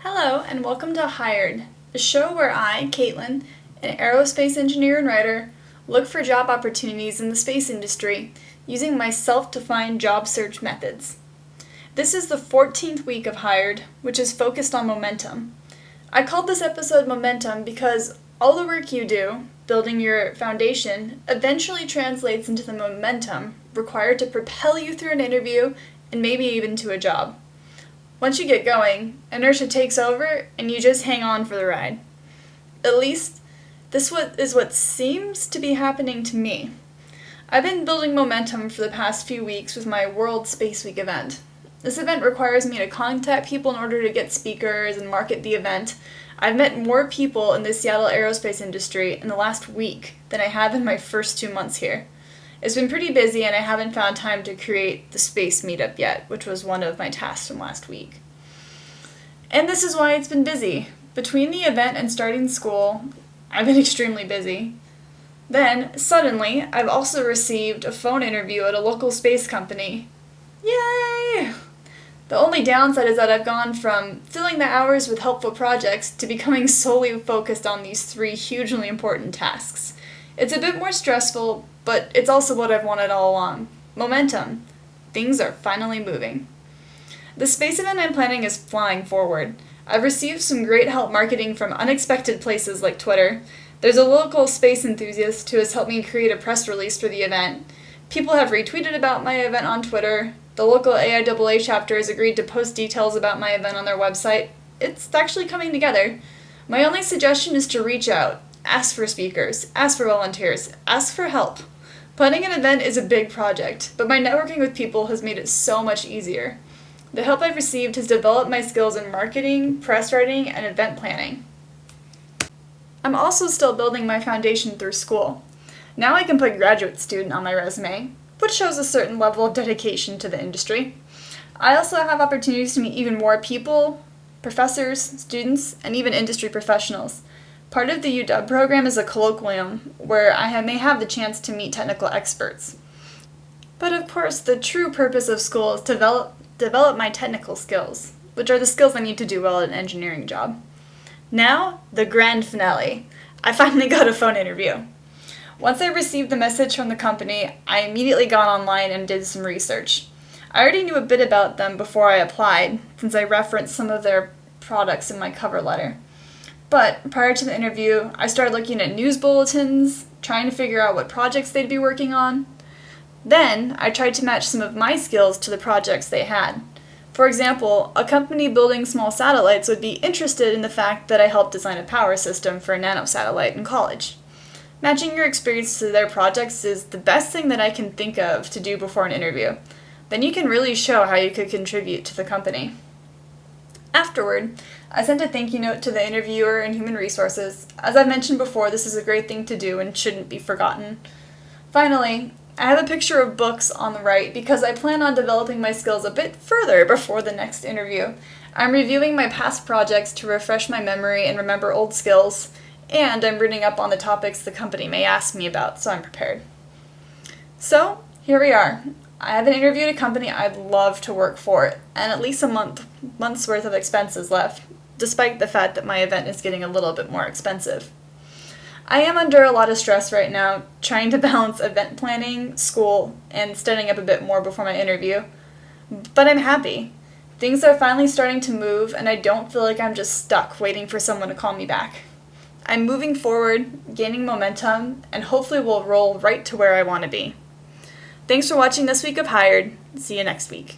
Hello, and welcome to Hired, a show where I, Caitlin, an aerospace engineer and writer, look for job opportunities in the space industry using my self-defined job search methods. This is the 14th week of Hired, which is focused on momentum. I called this episode Momentum because all the work you do, building your foundation, eventually translates into the momentum required to propel you through an interview and maybe even to a job. Once you get going, inertia takes over and you just hang on for the ride. At least, this is what seems to be happening to me. I've been building momentum for the past few weeks with my World Space Week event. This event requires me to contact people in order to get speakers and market the event. I've met more people in the Seattle aerospace industry in the last week than I have in my first 2 months here. It's been pretty busy and I haven't found time to create the space meetup yet, which was one of my tasks from last week. And this is why it's been busy. Between the event and starting school, I've been extremely busy. Then, suddenly, I've also received a phone interview at a local space company. Yay! The only downside is that I've gone from filling the hours with helpful projects to becoming solely focused on these 3 hugely important tasks. It's a bit more stressful, but it's also what I've wanted all along. Momentum. Things are finally moving. The space event I'm planning is flying forward. I've received some great help marketing from unexpected places like Twitter. There's a local space enthusiast who has helped me create a press release for the event. People have retweeted about my event on Twitter. The local AIAA chapter has agreed to post details about my event on their website. It's actually coming together. My only suggestion is to reach out. Ask for speakers, ask for volunteers, ask for help. Planning an event is a big project, but my networking with people has made it so much easier. The help I've received has developed my skills in marketing, press writing, and event planning. I'm also still building my foundation through school. Now I can put graduate student on my resume, which shows a certain level of dedication to the industry. I also have opportunities to meet even more people, professors, students, and even industry professionals. Part of the UW program is a colloquium where I may have the chance to meet technical experts. But of course, the true purpose of school is to develop my technical skills, which are the skills I need to do well at an engineering job. Now, the grand finale. I finally got a phone interview. Once I received the message from the company, I immediately got online and did some research. I already knew a bit about them before I applied, since I referenced some of their products in my cover letter. But prior to the interview, I started looking at news bulletins, trying to figure out what projects they'd be working on. Then, I tried to match some of my skills to the projects they had. For example, a company building small satellites would be interested in the fact that I helped design a power system for a nanosatellite in college. Matching your experience to their projects is the best thing that I can think of to do before an interview. Then you can really show how you could contribute to the company. Afterward, I sent a thank you note to the interviewer and human resources. As I've mentioned before, this is a great thing to do and shouldn't be forgotten. Finally, I have a picture of books on the right because I plan on developing my skills a bit further before the next interview. I'm reviewing my past projects to refresh my memory and remember old skills, and I'm reading up on the topics the company may ask me about, so I'm prepared. So, here we are. I haven't interviewed a company I'd love to work for, and at least a month's worth of expenses left, despite the fact that my event is getting a little bit more expensive. I am under a lot of stress right now, trying to balance event planning, school, and studying up a bit more before my interview. But I'm happy. Things are finally starting to move, and I don't feel like I'm just stuck waiting for someone to call me back. I'm moving forward, gaining momentum, and hopefully will roll right to where I want to be. Thanks for watching this week of Hired. See you next week.